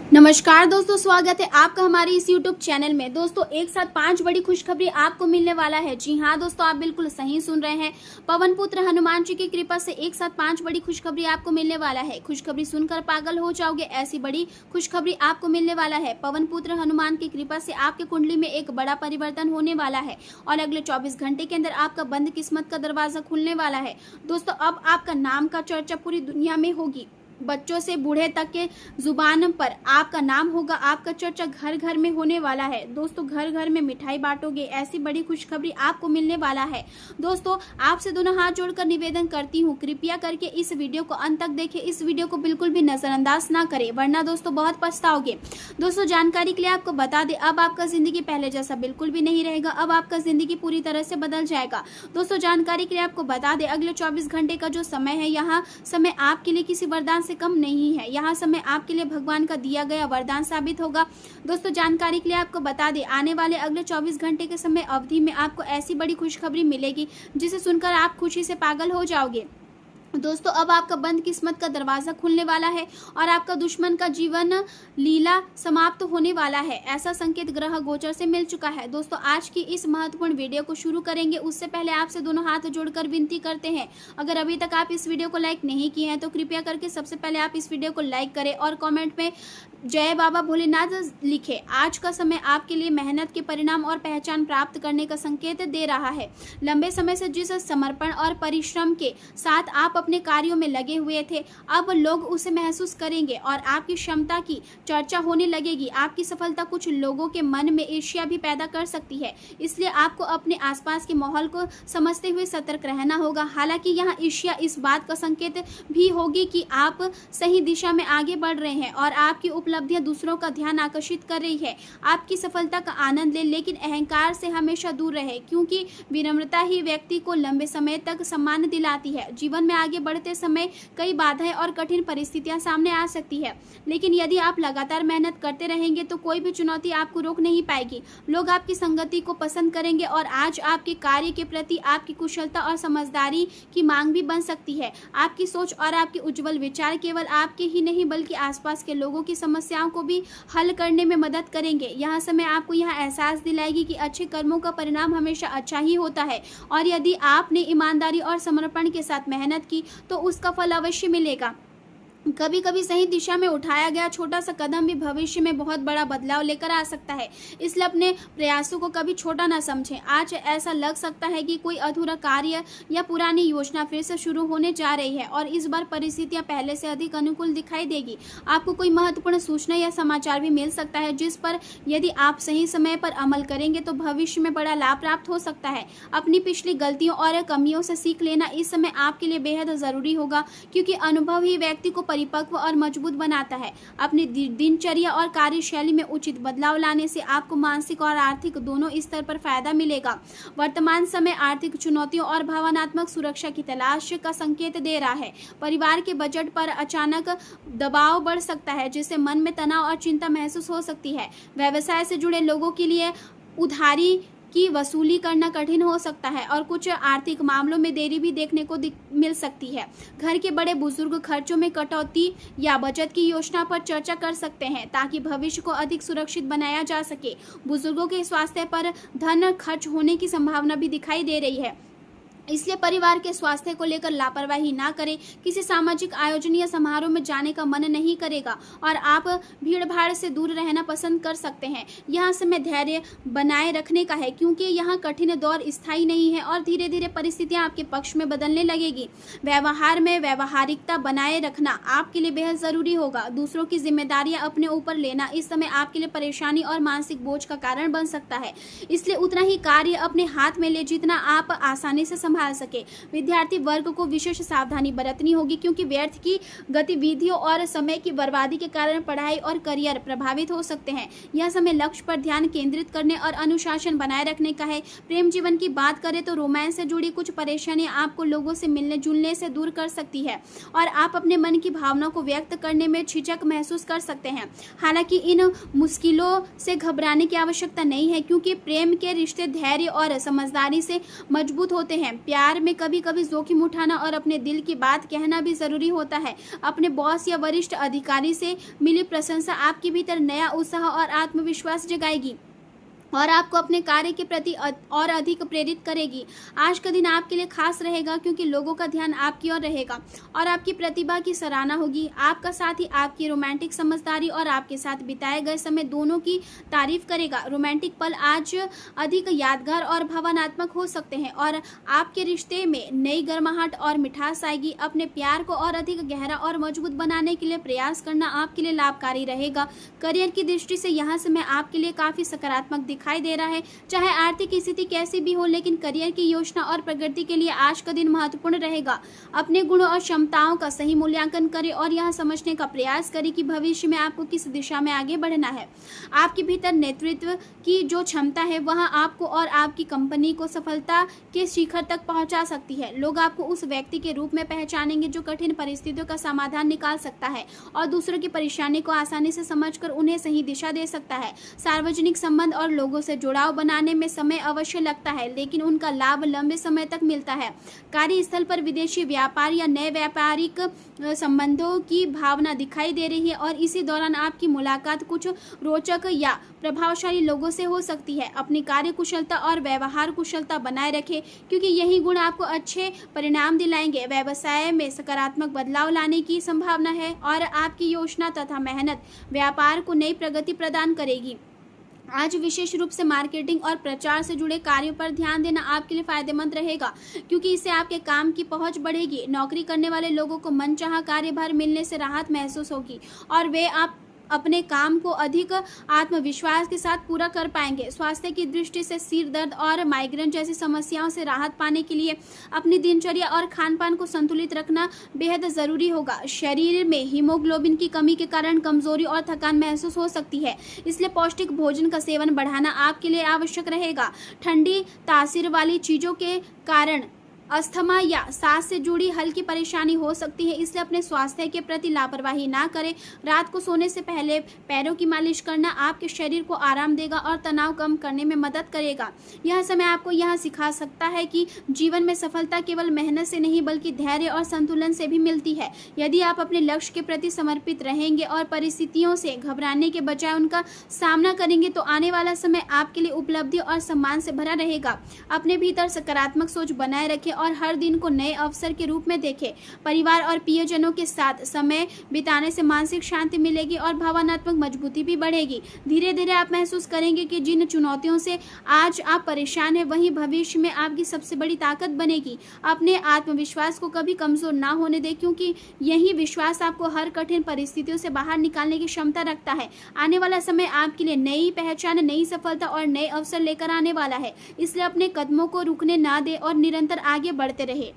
नमस्कार दोस्तों, स्वागत है आपका हमारे इस YouTube चैनल में। दोस्तों, एक साथ 5 बड़ी खुशखबरी आपको मिलने वाला है। जी हाँ दोस्तों, आप बिल्कुल सही सुन रहे हैं। पवन पुत्र हनुमान जी की कृपा से एक साथ 5 बड़ी खुशखबरी आपको मिलने वाला है। खुशखबरी सुनकर पागल हो जाओगे, ऐसी बड़ी खुशखबरी आपको मिलने वाला है। पवन पुत्र हनुमान की कृपा से आपके कुंडली में एक बड़ा परिवर्तन होने वाला है और अगले 24 घंटे के अंदर आपका बंद किस्मत का दरवाजा खुलने वाला है। दोस्तों, अब आपका नाम का चर्चा पूरी दुनिया में होगी। बच्चों से बूढ़े तक के जुबान पर आपका नाम होगा। आपका चर्चा घर घर में होने वाला है। दोस्तों, घर घर में मिठाई बांटोगे, ऐसी बड़ी खुशखबरी आपको मिलने वाला है। दोस्तों, आपसे दोनों हाथ जोड़कर निवेदन करती हूँ, कृपया करके इस वीडियो को अंत तक देखें। इस वीडियो को बिल्कुल भी नजरअंदाज ना करें, वरना दोस्तों बहुत पछताओगे। दोस्तों, जानकारी के लिए आपको बता दें, अब आपका जिंदगी पहले जैसा बिल्कुल भी नहीं रहेगा। अब आपका जिंदगी पूरी तरह से बदल जाएगा। दोस्तों, जानकारी के लिए आपको बता दें, अगले 24 घंटे का जो समय है, यहाँ समय आपके लिए किसी वरदान से कम नहीं है। यहाँ समय आपके लिए भगवान का दिया गया वरदान साबित होगा। दोस्तों, जानकारी के लिए आपको बता दें, आने वाले अगले 24 घंटे के समय अवधि में आपको ऐसी बड़ी खुशखबरी मिलेगी जिसे सुनकर आप खुशी से पागल हो जाओगे। दोस्तों, अब आपका बंद किस्मत का दरवाजा खुलने वाला है और आपका दुश्मन का जीवन लीला समाप्त होने वाला है, ऐसा संकेत ग्रह गोचर से मिल चुका है। दोस्तों, आज की इस महत्वपूर्ण वीडियो को शुरू करेंगे उससे पहले आपसे दोनों हाथ जोड़कर विनती करते हैं, अगर अभी तक आप इस वीडियो को लाइक नहीं किए हैं तो कृपया करके सबसे पहले आप इस वीडियो को लाइक करें और कॉमेंट में जय बाबा भोलेनाथ लिखे। आज का समय आपके लिए मेहनत के परिणाम और पहचान प्राप्त करने का संकेत दे रहा है। लंबे समय से जिस समर्पण और परिश्रम के साथ आप अपने कार्यों में लगे हुए थे, अब लोग उसे महसूस करेंगे और आपकी क्षमता की चर्चा होने लगेगी। आपकी सफलता कुछ लोगों के मन में ईर्ष्या भी पैदा कर सकती है, इसलिए आपको अपने आसपास के माहौल को समझते हुए सतर्क रहना होगा। हालांकि यहाँ ईर्ष्या इस बात का संकेत भी होगी कि आप सही दिशा में आगे बढ़ रहे हैं और आपकी उपलब्धियां दूसरों का ध्यान आकर्षित कर रही है। आपकी सफलता का आनंद ले, लेकिन अहंकार से हमेशा दूर रहे, क्योंकि विनम्रता ही व्यक्ति को लंबे समय तक सम्मान दिलाती है। जीवन में आगे बढ़ते समय कई बाधाएं और कठिन परिस्थितियां सामने आ सकती है, लेकिन यदि आप लगातार मेहनत करते रहेंगे तो कोई भी चुनौती आपको रोक नहीं पाएगी। लोग आपकी संगति को पसंद करेंगे और आज आपके कार्य के प्रति आपकी कुशलता और समझदारी की मांग भी बन सकती है। आपकी सोच और आपके उज्जवल विचार केवल आपके ही नहीं बल्कि आसपास के लोगों की समस्याओं को भी हल करने में मदद करेंगे। यह समय आपको यह एहसास दिलाएगी कि अच्छे कर्मों का परिणाम हमेशा अच्छा ही होता है और यदि आपने ईमानदारी और समर्पण के साथ मेहनत की तो उसका फल अवश्य मिलेगा। कभी कभी सही दिशा में उठाया गया छोटा सा कदम भी भविष्य में बहुत बड़ा बदलाव लेकर आ सकता है, इसलिए अपने प्रयासों को कभी छोटा ना समझें। आज ऐसा लग सकता है कि कोई अधूरा कार्य या पुरानी योजना फिर से शुरू होने जा रही है और इस बार परिस्थितियां पहले से अधिक अनुकूल दिखाई देगी। आपको कोई महत्वपूर्ण सूचना या समाचार भी मिल सकता है जिस पर यदि आप सही समय पर अमल करेंगे तो भविष्य में बड़ा लाभ प्राप्त हो सकता है। अपनी पिछली गलतियों और कमियों से सीख लेना इस समय आपके लिए बेहद जरूरी होगा, क्योंकि अनुभव ही व्यक्ति को परिपक्व और मजबूत बनाता है। अपनी दिनचर्या और कार्यशैली में उचित बदलाव लाने से आपको मानसिक और आर्थिक दोनों स्तर पर फायदा मिलेगा। वर्तमान समय आर्थिक चुनौतियों और भावनात्मक सुरक्षा की तलाश का संकेत दे रहा है। परिवार के बजट पर अचानक दबाव बढ़ सकता है, जिससे मन में तनाव और चिंता महसूस हो सकती है। व्यवसाय से जुड़े लोगों के लिए उधारी की वसूली करना कठिन हो सकता है और कुछ आर्थिक मामलों में देरी भी देखने को मिल सकती है। घर के बड़े बुजुर्ग खर्चों में कटौती या बचत की योजना पर चर्चा कर सकते हैं ताकि भविष्य को अधिक सुरक्षित बनाया जा सके। बुजुर्गों के स्वास्थ्य पर धन खर्च होने की संभावना भी दिखाई दे रही है, इसलिए परिवार के स्वास्थ्य को लेकर लापरवाही ना करें। किसी सामाजिक आयोजन या समारोह में जाने का मन नहीं करेगा और आप भीड़ भाड़ से दूर रहना पसंद कर सकते हैं। यहाँ समय धैर्य बनाए रखने का है, क्योंकि यहाँ कठिन दौर स्थायी नहीं है और धीरे धीरे परिस्थितियाँ आपके पक्ष में बदलने लगेगी। व्यवहार में व्यवहारिकता बनाए रखना आपके लिए बेहद जरूरी होगा। दूसरों की जिम्मेदारियां अपने ऊपर लेना इस समय आपके लिए परेशानी और मानसिक बोझ का कारण बन सकता है, इसलिए उतना ही कार्य अपने हाथ में ले जितना आप आसानी से संभाल सके। विद्यार्थी वर्ग को विशेष सावधानी बरतनी होगी, क्योंकि व्यर्थ की गतिविधियों और समय की बर्बादी के कारण पढ़ाई और करियर प्रभावित हो सकते हैं। यह समय लक्ष्य पर ध्यान केंद्रित करने और अनुशासन बनाए रखने का है। प्रेम जीवन की बात करें तो रोमांस से जुड़ी कुछ परेशानियां आपको लोगों से मिलने जुलने से दूर कर सकती है और आप अपने मन की भावना को व्यक्त करने में झिझक महसूस कर सकते हैं। हालांकि इन मुश्किलों से घबराने की आवश्यकता नहीं है, क्योंकि प्रेम के रिश्ते धैर्य और समझदारी से मजबूत होते हैं। प्यार में कभी कभी जोखिम उठाना और अपने दिल की बात कहना भी जरूरी होता है। अपने बॉस या वरिष्ठ अधिकारी से मिली प्रशंसा आपके भीतर नया उत्साह और आत्मविश्वास जगाएगी और आपको अपने कार्य के प्रति और अधिक प्रेरित करेगी। आज का दिन आपके लिए खास रहेगा क्योंकि लोगों का ध्यान आपकी ओर रहेगा और आपकी प्रतिभा की सराहना होगी। आपका साथी आपकी रोमांटिक समझदारी और आपके साथ बिताए गए समय दोनों की तारीफ करेगा। रोमांटिक पल आज अधिक यादगार और भावनात्मक हो सकते हैं और आपके रिश्ते में नई गर्माहट और मिठास आएगी। अपने प्यार को और अधिक गहरा और मजबूत बनाने के लिए प्रयास करना आपके लिए लाभकारी रहेगा। करियर की दृष्टि से यहाँ समय आपके लिए काफी सकारात्मक दिखाई दे रहा है। चाहे आर्थिक स्थिति कैसी भी हो, लेकिन करियर की योजना और प्रगति के लिए आज का दिन महत्वपूर्ण रहेगा। अपने गुणों और क्षमताओं का सही मूल्यांकन करें और यह समझने का प्रयास करें कि भविष्य में आपको किस दिशा में आगे बढ़ना है। आपके भीतर नेतृत्व की जो क्षमता है वह आपको और आपकी कंपनी को सफलता के शिखर तक पहुंचा सकती है। लोग आपको उस व्यक्ति के रूप में पहचानेंगे जो कठिन परिस्थितियों का समाधान निकाल सकता है और दूसरों की परेशानी को आसानी से समझकर उन्हें सही दिशा दे सकता है। सार्वजनिक संबंध और लोगों से जुड़ाव बनाने में समय अवश्य लगता है, लेकिन उनका लाभ लंबे समय तक मिलता है। कार्यस्थल पर विदेशी व्यापार या नए व्यापारिक संबंधों की भावना दिखाई दे रही है और इसी दौरान आपकी मुलाकात कुछ रोचक या प्रभावशाली लोगों से हो सकती है। अपनी कार्य कुशलता और व्यवहार कुशलता बनाए रखें क्योंकि यही गुण आपको अच्छे परिणाम दिलाएंगे। व्यवसाय में सकारात्मक बदलाव लाने की संभावना है और आपकी योजना तथा मेहनत व्यापार को नई प्रगति प्रदान करेगी। आज विशेष रूप से मार्केटिंग और प्रचार से जुड़े कार्यों पर ध्यान देना आपके लिए फायदेमंद रहेगा क्योंकि इससे आपके काम की पहुंच बढ़ेगी। नौकरी करने वाले लोगों को मनचाहा कार्यभार मिलने से राहत महसूस होगी और वे आप अपने काम को अधिक आत्मविश्वास के साथ पूरा कर पाएंगे। स्वास्थ्य की दृष्टि से सिर दर्द और माइग्रेन जैसी समस्याओं से राहत पाने के लिए अपनी दिनचर्या और खान पान को संतुलित रखना बेहद जरूरी होगा। शरीर में हीमोग्लोबिन की कमी के कारण कमजोरी और थकान महसूस हो सकती है, इसलिए पौष्टिक भोजन का सेवन बढ़ाना आपके लिए आवश्यक रहेगा। ठंडी तासीर वाली चीजों के कारण अस्थमा या सांस से जुड़ी हल्की परेशानी हो सकती है, इसलिए अपने स्वास्थ्य के प्रति लापरवाही ना करें। रात को सोने से पहले पैरों की मालिश करना आपके शरीर को आराम देगा और तनाव कम करने में मदद करेगा। यह समय आपको यह सिखा सकता है कि जीवन में सफलता केवल मेहनत से नहीं बल्कि धैर्य और संतुलन से भी मिलती है। यदि आप अपने लक्ष्य के प्रति समर्पित रहेंगे और परिस्थितियों से घबराने के बजाय उनका सामना करेंगे तो आने वाला समय आपके लिए उपलब्धि और सम्मान से भरा रहेगा। अपने भीतर सकारात्मक सोच बनाए रखें और हर दिन को नए अवसर के रूप में देखें। परिवार और प्रियजनों के साथ समय बिताने से मानसिक शांति मिलेगी और भावनात्मक मजबूती भी बढ़ेगी। धीरे धीरे आप महसूस करेंगे कि जिन चुनौतियों से आज आप परेशान हैं वही भविष्य में आपकी सबसे बड़ी ताकत बनेगी। अपने आत्मविश्वास को कभी कमजोर ना होने दें क्योंकि यही विश्वास आपको हर कठिन परिस्थितियों से बाहर निकालने की क्षमता रखता है। आने वाला समय आपके लिए नई पहचान, नई सफलता और नए अवसर लेकर आने वाला है, इसलिए अपने कदमों को रुकने ना दें और निरंतर आगे बढ़ते रहे।